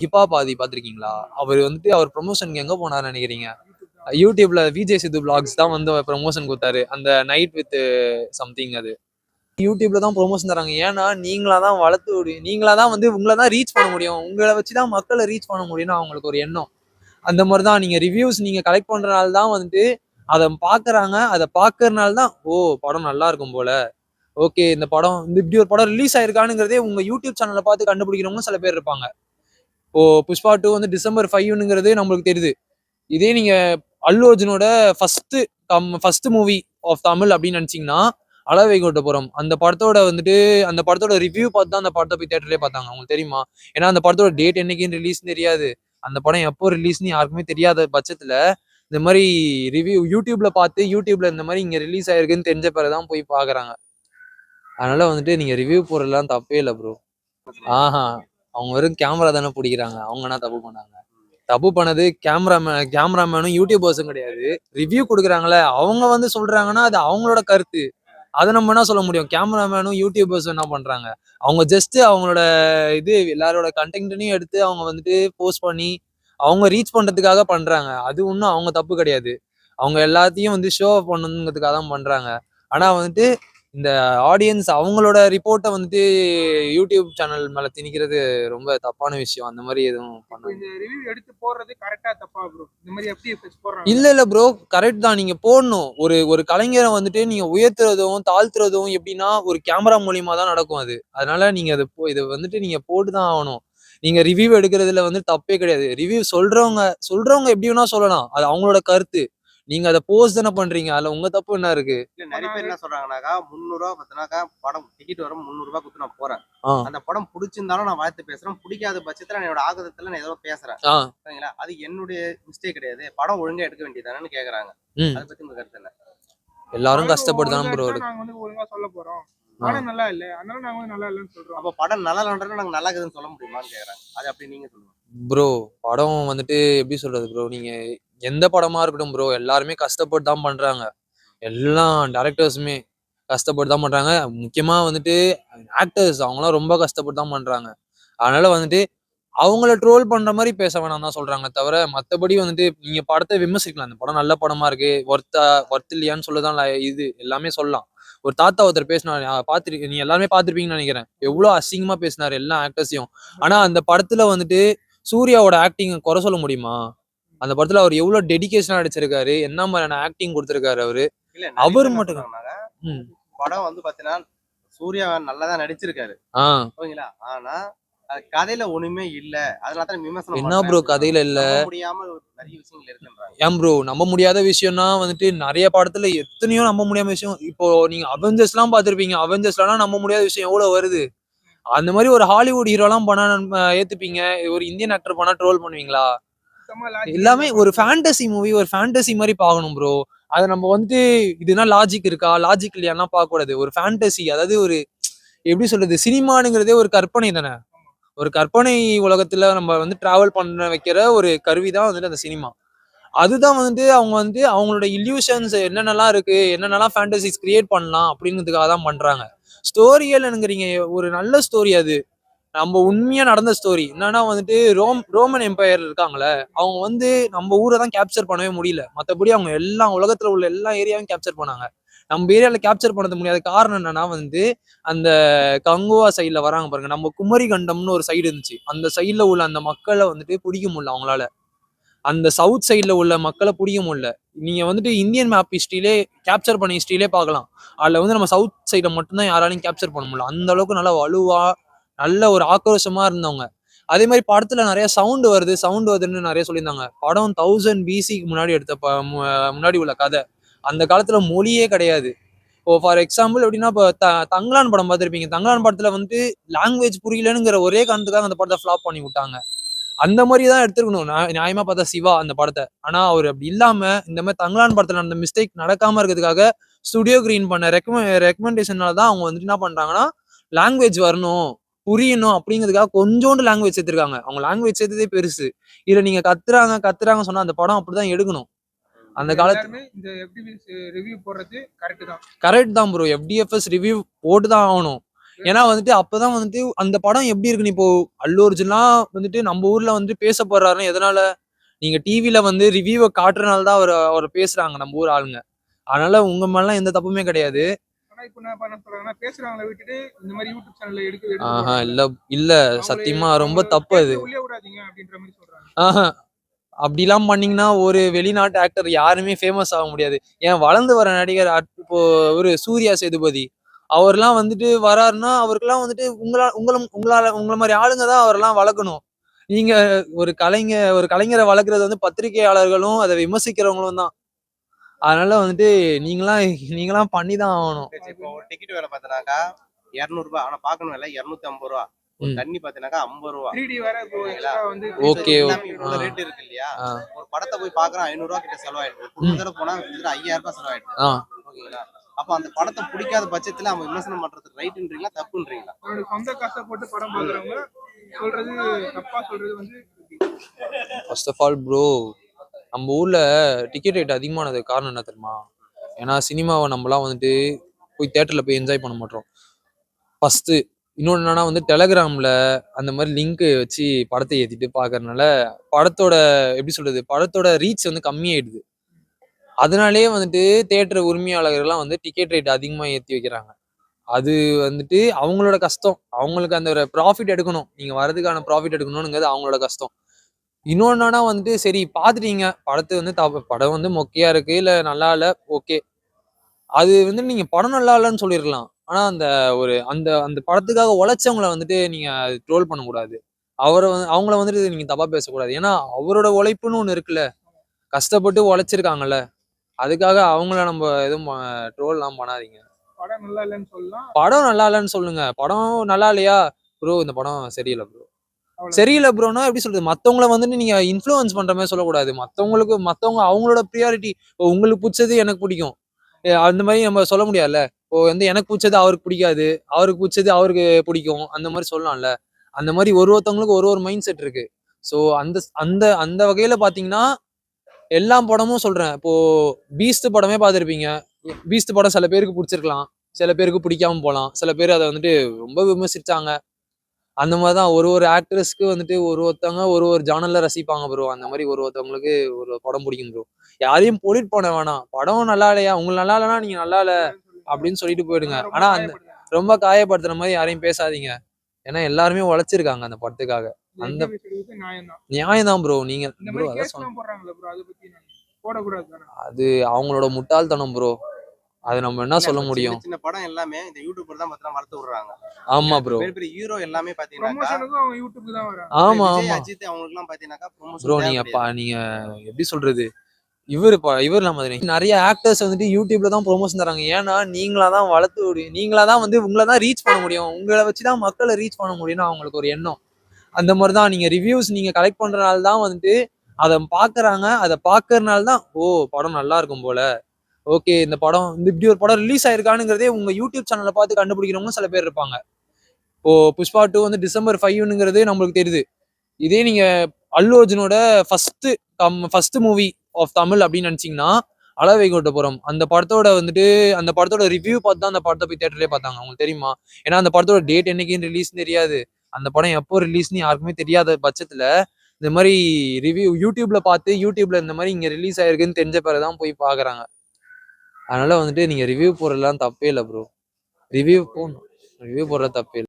ஹிப்பா பாதி பார்த்துருக்கீங்களா? அவர் வந்துட்டு அவர் ப்ரொமோஷனுக்கு எங்க போனாருன்னு நினைக்கிறீங்க? யூடியூப்ல விஜய் சித்து பிளாக்ஸ் தான் வந்து ப்ரொமோஷன் கொடுத்தாரு. அந்த நைட் வித் சம்திங் அது. யூடியூப்ல தான் ப்ரொமோஷன் தராங்க. ஏன்னா நீங்களா தான் வளர்த்து முடியும். நீங்களா தான் வந்து உங்களை தான் ரீச் பண்ண முடியும். உங்களை வச்சு தான் மக்களை ரீச் பண்ண முடியும்னு அவங்களுக்கு ஒரு எண்ணம். அந்த மாதிரி தான் நீங்க ரிவ்யூஸ் நீங்க கலெக்ட் பண்றதுனால தான் வந்துட்டு அதை பாக்குறாங்க. அதை பாக்குறதுனால தான் படம் நல்லா இருக்கும் போல. ஓகே இந்த படம் இப்படி ஒரு படம் ரிலீஸ் ஆயிருக்கானுங்கிறதே உங்க யூடியூப் சேனலை பார்த்து கண்டுபிடிக்கிறவங்க சில பேர் இருப்பாங்க. இப்போ புஷ்பா 2 வந்து December 5ங்கிறது நம்மளுக்கு தெரியுது. இதே நீங்க அல்லு அர்ஜுனோட ஃபர்ஸ்ட் மூவி ஆஃப் தமிழ் அப்படின்னு நினைச்சீங்கன்னா அளவைகோட்டபுரம் அந்த படத்தோட ரிவ்யூ பார்த்து தான் அந்த படத்தை போய் தியேட்டர்லயே பார்த்தாங்க. உங்களுக்கு தெரியுமா? ஏன்னா அந்த படத்தோட டேட் என்னைக்குன்னு ரிலீஸ்னு தெரியாது. அந்த படம் எப்போ ரிலீஸ்னு யாருக்குமே தெரியாத பட்சத்துல இந்த மாதிரி ரிவ்யூ யூடியூப்ல பார்த்து யூடியூப்ல இந்த மாதிரி இங்க ரிலீஸ் ஆயிருக்குன்னு தெரிஞ்ச பிறகுதான் போய் பாக்குறாங்க. அதனால வந்துட்டு நீங்க ரிவ்யூ போடுறதுலாம் தப்பே இல்லை ப்ரோ. ஆஹா, அவங்க வெறும் கேமரா தானே பிடிக்கிறாங்க. அவங்க என்ன தப்பு பண்ணாங்க? தப்பு பண்ணது கேமராமேனும் யூடியூபர்ஸும் கிடையாது. ரிவ்யூ கொடுக்குறாங்களே அவங்க வந்து சொல்றாங்கன்னா அது அவங்களோட கருத்து. அதை நம்ம என்ன சொல்ல முடியும்? கேமராமேனும் யூடியூபர்ஸும் என்ன பண்றாங்க? அவங்க ஜஸ்ட் அவங்களோட எல்லாரோட கண்டென்ட்டையும் எடுத்து அவங்க வந்துட்டு போஸ்ட் பண்ணி அவங்க ரீச் பண்றதுக்காக பண்றாங்க. அது ஒன்றும் அவங்க தப்பு கிடையாது. அவங்க எல்லாத்தையும் வந்து ஷோ ஆஃப் பண்ணணுங்கிறதுக்காக தான் பண்றாங்க. ஆனா வந்துட்டு இந்த ஆடியன்ஸ் அவங்களோட ரிப்போர்ட்டை வந்துட்டு யூடியூப் சேனல் மேல திணிக்கிறது ரொம்ப தப்பான விஷயம். அந்த மாதிரி எதுவும் இல்ல இல்ல ப்ரோ, கரெக்ட் தான். நீங்க போடணும். ஒரு கலைஞரை வந்துட்டு நீங்க உயர்த்துறதும் தாழ்த்துறதும் எப்படின்னா ஒரு கேமரா மூலியமா தான் நடக்கும் அது. அதனால நீங்க இதை வந்துட்டு நீங்க போட்டுதான் ஆகணும். நீங்க ரிவ்யூ எடுக்கிறதுல வந்து தப்பே கிடையாது. ரிவ்யூ சொல்றவங்க எப்படி வேணா சொல்லலாம். அது அவங்களோட கருத்து. நீங்க அதை போஸ்ட் தானே பண்றீங்க. அதுல உங்க தப்பு என்ன இருக்கு? நிறைய பேர் என்ன சொல்றாங்கன்னாக்கா 300 ரூபா பத்தினாக்கா படம் டிக்கெட் வரும் 300 ரூபாய் கொடுத்து நான் போறேன். அந்த படம் பிடிச்சிருந்தாலும் நான் வாழ்த்து பேசுறேன். பிடிக்காத பட்சத்துல என்னோட ஆகதத்துல நான் ஏதோ பேசுறேன். சரிங்களா? அது என்னுடைய மிஸ்டேக் கிடையாது. படம் ஒழுங்கா எடுக்க வேண்டியதானு கேக்குறாங்க. அதை பத்தி உங்க கருத்து என்ன? எல்லாரும் கஷ்டப்பட்டுதான் ப்ரோ. நாங்க வந்து ஒழுங்கா சொல்ல போறோம். படம் நல்லா இல்ல, அதனால நாங்க வந்து நல்லா இல்லன்னு சொல்றோம். அப்ப படம் நல்லா இல்லன்றத நாங்க நல்லா இருக்குதுன்னு சொல்ல முடியுமான்னு கேக்குறாங்க. அது அப்படி நீங்க சொல்லுங்க ப்ரோ. படம் வந்துட்டு எப்படி சொல்றது ப்ரோ? நீங்க எந்த படமா இருக்கட்டும் ப்ரோ, எல்லாருமே கஷ்டப்பட்டு தான் பண்றாங்க. எல்லா டைரக்டர்ஸுமே கஷ்டப்பட்டு தான் பண்றாங்க. முக்கியமா வந்துட்டு ஆக்டர்ஸ் அவங்களாம் ரொம்ப கஷ்டப்பட்டு தான் பண்றாங்க. அதனால வந்துட்டு அவங்கள ட்ரோல் பண்ற மாதிரி பேச வேணாம் தான் சொல்றாங்க தவிர, மத்தபடி வந்துட்டு நீங்க படத்தை விமர்சிக்கலாம். அந்த படம் நல்ல படமா இருக்கு, ஒர்த் இல்லையான்னு சொல்லதான் எல்லாமே சொல்லலாம். ஒரு தாத்தா ஒருத்தர் பேசினாரு, நீங்க எல்லாருமே பார்த்திருப்பீங்கன்னு நினைக்கிறேன். எவ்வளவு அசிங்கமா பேசினாரு எல்லா ஆக்டர்ஸையும். ஆனா அந்த படத்துல வந்துட்டு சூர்யாவோட ஆக்டிங் குறை சொல்ல முடியுமா? அந்த படத்துல அவர் எவ்வளவு டெடிகேஷனா நடிச்சிருக்காரு, என்ன மாதிரியான ஆக்டிங் கொடுத்திருக்காரு அவரு. அவர் மட்டும் படம் வந்து பாத்தீங்கன்னா சூர்யா நல்லாதான் நடிச்சிருக்காரு. ஓகேங்களா? ஆனா கதையில ஒண்ணுமே இல்ல. அதனாலதான் விமர்சனம் என்ன ப்ரோ கதையில இல்ல? முடியாம நிறைய விஷயங்கள் இருக்குன்றாங்க. ஏன் ப்ரோ நம்ப முடியாத விஷயம்னா வந்துட்டு நிறைய படத்துல எத்தனையோ நம்ப முடியாத விஷயம். இப்போ நீங்க அவெஞ்சர்ஸ் எல்லாம் பாத்திருப்பீங்க. அவெஞ்சர்ஸ்லாம் நம்ப முடியாத விஷயம் எவ்வளவு வருது. அந்த மாதிரி ஒரு ஹாலிவுட் ஹீரோ எல்லாம் பண்ணா ஏத்துப்பீங்க? ஒரு இந்தியன் ஆக்டர் பண்ணா ட்ரோல் பண்ணுவீங்களா? எல்லாமே ஒரு ஃபேண்டசி மூவி, ஒரு ஃபேண்டசி மாதிரி பார்க்கணும் ப்ரோ. அதை நம்ம வந்துட்டு இதுனா லாஜிக் இருக்கா, லாஜிக் இல்லையானா பார்க்க கூடாது. ஒரு ஃபேண்டசி, அதாவது ஒரு எப்படி சொல்றது, சினிமானுங்கிறதே ஒரு கற்பனை தானே. ஒரு கற்பனை உலகத்துல நம்ம வந்து டிராவல் பண்ண வைக்கிற ஒரு கருவி தான் வந்துட்டு அந்த சினிமா. அதுதான் வந்துட்டு அவங்க வந்து அவங்களோட இல்யூஷன்ஸ் என்னென்னலாம் இருக்கு, என்னென்னலாம் ஃபேண்டசிஸ் கிரியேட் பண்ணலாம் அப்படிங்கிறதுக்காக தான் பண்றாங்க. ஸ்டோரியல்ங்கிறீங்க, ஒரு நல்ல ஸ்டோரி அது. நம்ம உண்மையா நடந்த ஸ்டோரி என்னன்னா வந்துட்டு ரோமன் எம்பையர் இருக்காங்களே, அவங்க வந்து நம்ம ஊரை தான் கேப்சர் பண்ணவே முடியல. மற்றபடி அவங்க எல்லா உலகத்துல உள்ள எல்லா ஏரியாவும் கேப்சர் பண்ணாங்க. நம்ம ஏரியால கேப்சர் பண்ணது முடியாத காரணம் என்னன்னா வந்து அந்த கங்குவா சைட்ல வராங்க பாருங்க, நம்ம குமரி கண்டம்னு ஒரு சைடு இருந்துச்சு. அந்த சைட்ல உள்ள அந்த மக்களை வந்துட்டு பிடிக்க முடியல அவங்களால. அந்த சவுத் சைட்ல உள்ள மக்களை பிடிக்க முடியல. நீங்க வந்துட்டு இந்தியன் மேப் ஹிஸ்டரியிலே கேப்சர் பண்ண ஹிஸ்டரியிலே பார்க்கலாம். அதுல வந்து நம்ம சவுத் சைடை மட்டும்தான் யாராலையும் கேப்சர் பண்ண முடியல. அந்த அளவுக்கு நல்லா வலுவா நல்ல ஒரு ஆக்ரோஷமா இருந்தவங்க. அதே மாதிரி படத்துல நிறைய சவுண்ட் வருதுன்னு நிறைய சொல்லியிருந்தாங்க. படம் 1000 பிசிக்கு முன்னாடி முன்னாடி உள்ள கதை. அந்த காலத்துல மொழியே கிடையாது. இப்போ ஃபார் எக்ஸாம்பிள் எப்படின்னா, இப்போ தங்கலான் படம் பார்த்துருப்பீங்க. தங்கலான் படத்துல வந்து லாங்குவேஜ் புரியலனுங்கிற ஒரே காரணத்துக்காக அந்த படத்தை ஃபிளாப் பண்ணி விட்டாங்க. அந்த மாதிரி தான் எடுத்துருக்கணும். நியாயமா பார்த்தா சிவா அந்த படத்தை. ஆனா அவர் அப்படி இல்லாம இந்த மாதிரி தங்கலான் படத்துல அந்த மிஸ்டேக் நடக்காம இருக்கிறதுக்காக ஸ்டுடியோ கிரீன் பண்ண ரெக்கமெண்டேஷனால தான் அவங்க வந்துட்டு என்ன பண்றாங்கன்னா, லாங்குவேஜ் வரணும், புரியணும் அப்படிங்கிறதுக்காக கொஞ்சோண்டு லாங்குவேஜ் சேர்த்திருக்காங்க. அவங்க லாங்குவேஜ் சேர்த்ததே பெருசு. இதுல நீங்க கத்துறாங்க சொன்னா அந்த படம் அப்படிதான் எடுக்கணும். அந்த காலத்துல இந்த ரிவ்யூ போடுறது கரெக்ட் தான். கரெக்ட் தான் ப்ரோ. FDFS ரிவ்யூ போட்டு தான் ஆகணும். ஏன்னா வந்துட்டு அப்பதான் வந்துட்டு அந்த படம் எப்படி இருக்குன்னு இப்போ அல்லு அர்ஜுன்லாம் வந்துட்டு நம்ம ஊர்ல வந்துட்டு பேசப்படுறாருன்னு எதனால நீங்க டிவில வந்து ரிவ்யூவை காட்டுறதுனால தான் அவர் பேசுறாங்க நம்ம ஊர் ஆளுங்க. அதனால உங்க மேலாம் எந்த தப்புமே கிடையாது. ஆனா இப்ப நான் என்ன சொல்றாங்கன்னா பேசுறவங்கள விட்டுட்டு இந்த மாதிரி யூடியூப் சேனல்ல எடுத்து ஆஹா போடுறாங்கல்ல, இல்ல இல்ல அவங்களே சத்தியமா ரொம்ப அவங்கள தப்பு அது. தேட்டர்ல உள்ளே விடாதீங்க அப்படின்ற மாதிரி சொல்றாங்க. ஆஹா அப்படிலாம் பண்ணீங்கன்னா ஒரு வெளிநாட்டு ஆக்டர் யாருமே ஃபேமஸ் ஆக முடியாது. ஏன் வளர்ந்து வர நடிகர் இப்போ ஒரு சூர்யா சேதுபதி அவர்லாம் வந்துட்டு வராருன்னா அவருக்கெல்லாம் வந்துட்டு உங்கள மாதிரி ஆளுங்க தான் அவரெல்லாம் வளர்க்கணும். நீங்க ஒரு கலைஞரை வளர்க்குறது வந்து பத்திரிகையாளர்களும் அதை விமர்சிக்கிறவங்களும் தான். அதனால வந்துட்டு நீங்களாம் பண்ணிதான் ஆகணும். இப்போ டிக்கெட் வேலை பார்த்தனாக்கா 200 ஆனா பார்க்கணும் விலை 250 ஒரு ம். தண்ணி பார்த்தீங்கன்னாக்கா 50 3D வேற இப்போ சரிங்களா? எக்ஸ்ட்ரா வந்து ஓகே எல்லாமே ஓகே. இவ்வளவு ரேட் இருக்கு இல்லையா? ஆ ஒரு படத்தை போய் பார்க்கறோம் 500 கிட்ட செலவாயிடுது. குடும்ப தடவை போனா கிட்டத்தட்ட 5000 செலவாயிடுது. ஆ ஓகேங்களா? அப்ப அந்த படத்தை பிடிக்காத பட்சத்துல அவன் விமர்சனம் பண்றது ரைட்ன்றீங்களா தப்புன்றீங்களா? அவரோட சொந்த காசை போட்டு படம் பாக்குறவங்க சொல்றது தப்பா சொல்றது வந்து ஃபர்ஸ்ட் ஆஃப் ஆல் ப்ரோ நம்ம ஊர்ல டிக்கெட் ரேட் அதிகமானது காரணம் என்ன தெரியுமா? ஏன்னா சினிமாவை நம்மலாம் வந்துட்டு போய் தியேட்டர்ல போய் என்ஜாய் பண்ண மாட்டோம் ஃபர்ஸ்ட். இன்னொன்று என்னன்னா வந்து டெலகிராம்ல அந்த மாதிரி லிங்க் வச்சு படத்தை ஏத்திட்டு பாக்குறதுனால படத்தோட எப்படி சொல்றது படத்தோட ரீச் வந்து கம்மியாயிடுது. அதனாலேயே வந்துட்டு தியேட்டர் உரிமையாளர்கள்லாம் வந்து டிக்கெட் ரேட் அதிகமா ஏத்தி வைக்கிறாங்க. அது வந்துட்டு அவங்களோட கஷ்டம். அவங்களுக்கு அந்த ஒரு ப்ராஃபிட் எடுக்கணும். நீங்க வரதுக்கான ப்ராஃபிட் எடுக்கணும்ங்கிறது அவங்களோட கஷ்டம். இன்னொன்னா வந்துட்டு சரி பாத்துட்டீங்க படத்தை வந்து படம் வந்து மொக்கையா இருக்கு இல்ல நல்லா இல்ல ஓகே. அது வந்து நீங்க படம் நல்லா இல்லைன்னு சொல்லிருக்கலாம். ஆனா அந்த ஒரு அந்த அந்த படத்துக்காக உழைச்சவங்கள வந்துட்டு நீங்க ட்ரோல் பண்ணக்கூடாது. அவங்கள வந்துட்டு நீங்க தப்பா பேசக்கூடாது. ஏன்னா அவரோட உழைப்புன்னு ஒண்ணு இருக்குல்ல. கஷ்டப்பட்டு உழைச்சிருக்காங்கல்ல. அதுக்காக அவங்கள நம்ம எதுவும் ட்ரோல்லாம் பண்ணாதீங்க. படம் நல்லா இல்லைன்னு சொல்லலாம். படம் நல்லா இல்லைன்னு சொல்லுங்க. படம் நல்லா இல்லையா ப்ரோ இந்த படம் சரியில்லை ப்ரோ. அவ்வளவுதான். சரியில்லை ப்ரோனா எப்படி சொல்றது மத்தவங்கள வந்துட்டு நீங்க இன்ஃப்ளூயன்ஸ் பண்ற மாதிரி சொல்லக்கூடாது. மத்தவங்க அவங்களோட ப்ரியாரிட்டி. உங்களுக்கு பிடிச்சது எனக்கு பிடிக்கும். அந்த மாதிரி நம்ம சொல்ல முடியாதுல்ல. இப்போ வந்து எனக்கு பிடிச்சது அவருக்கு பிடிக்காது. அவருக்கு பிடிச்சது அவருக்கு பிடிக்கும். அந்த மாதிரி சொல்லலாம்ல. அந்த மாதிரி ஒருத்தவங்களுக்கு ஒரு மைண்ட் செட் இருக்கு. ஸோ அந்த அந்த அந்த வகையில பாத்தீங்கன்னா எல்லா படமும் சொல்றேன். இப்போ பீஸ்ட் படமே பார்த்திருப்பீங்க. பீஸ்ட் படம் சில பேருக்கு பிடிச்சிருக்கலாம். சில பேருக்கு பிடிக்காம போலாம். சில பேர் அதை வந்துட்டு ரொம்ப விமர்சிச்சாங்க. அந்த மாதிரிதான் ஒரு ஆக்ட்ரஸ்க்கு வந்துட்டு ஒருத்தவங்க ஒரு ஜானல்ல ரசிப்பாங்க ப்ரோ. அந்த மாதிரி ஒருத்தவங்களுக்கு ஒரு படம் பிடிக்கும் ப்ரோ. யாரையும் பொலிட் பண்ண வேணாம். படம் நல்லா இல்லையா உங்களுக்கு நல்லா இல்லைன்னா நீங்க நல்லா இல்ல அப்படின்னு சொல்லிட்டு போயிடுங்க. ரொம்ப ஆனா அந்த காயப்படுறாங்க. ரொம்ப காயப்படுத்துற மாதிரி யாரையும் பேசாதீங்க. ஏன்னா எல்லாருமே உழைச்சிருக்காங்க அந்த படத்துக்காக. இது அந்த எப்படி பேசுறது நியாயம் தான். நியாயம் தான் ப்ரோ. நீங்க இந்த ப்ரோ மாதிரி அதான் கேஸ் எல்லாம் போடுறாங்கல்ல ப்ரோ, அதை பத்தி நான் போடக்கூடாது தானே. அது அவங்களோட முட்டாள்தனம் ப்ரோ. அது நம்ம என்ன இல்ல சொல்ல இப்ப சின்ன முடியும்? சின்ன படம் எல்லாமே இந்த யூடியூபர் தான் பார்த்தா வளர்த்து விடுறாங்க. ஆமா ப்ரோ. பெரிய பெரிய ஹீரோ எல்லாமே பாத்தீங்கன்னாக்கா ப்ரொமோஷனுக்கும் அவங்க யூடியூப்க்கு தான் வராங்க. ஆமா விஜய் ஆமா அஜித் அவங்களுக்கு எல்லாம் பாத்தீங்கன்னாக்கா ப்ரோ. ப்ரொமோஷன் நீங்க தேவை. நீங்க எப்படி சொல்றது இவர் நம்ம நிறைய ஆக்டர்ஸ் வந்துட்டு யூடியூப்ல தான் ப்ரொமோஷன் தராங்க. ஏன்னா நீங்களா தான் வந்து உங்களை தான் ரீச் பண்ண முடியும். உங்களை வச்சுதான் மக்களை ரீச் பண்ண முடியும்னு அவங்களுக்கு ஒரு எண்ணம். அந்த மாதிரிதான் நீங்க ரிவ்யூஸ் நீங்க கலெக்ட் பண்றதுனால தான் வந்துட்டு அதை பாக்குறாங்க. அதை பாக்குறதுனால தான் படம் நல்லா இருக்கும் போல. ஓகே இந்த படம் இப்படி ஒரு படம் ரிலீஸ் ஆயிருக்கானுங்கிறதே உங்க யூடியூப் சேனலை பார்த்து கண்டுபிடிக்கிறவங்க சில பேர் இருப்பாங்க. இப்போ புஷ்பா 2 வந்து December 5ங்கிறது நம்மளுக்கு தெரியுது. இதே நீங்க அல்லு அர்ஜுனோட ஃபர்ஸ்ட் மூவி ஆஃப் தமிழ் அப்படின்னு நினைச்சீங்கன்னா அளவைகோட்டபுரம் அந்த படத்தோட ரிவ்யூ பார்த்து தான் அந்த படத்தை போய் தியேட்டர்லயே பார்த்தாங்க. உங்களுக்கு தெரியுமா? ஏன்னா அந்த படத்தோட டேட் என்னைக்குன்னு ரிலீஸ்னு தெரியாது. அந்த படம் எப்போ ரிலீஸ்னு யாருக்குமே தெரியாத பட்சத்துல இந்த மாதிரி ரிவ்யூ யூடியூப்ல இந்த மாதிரி இங்க ரிலீஸ் ஆயிருக்குன்னு தெரிஞ்ச பிறகுதான் போய் பாக்குறாங்க. அதனால வந்துட்டு நீங்க ரிவ்யூ போடுறதுலாம் தப்பே இல்லை ப்ரோ. ரிவ்யூ போடணும். ரிவ்யூ போடுறது தப்பே இல்லை.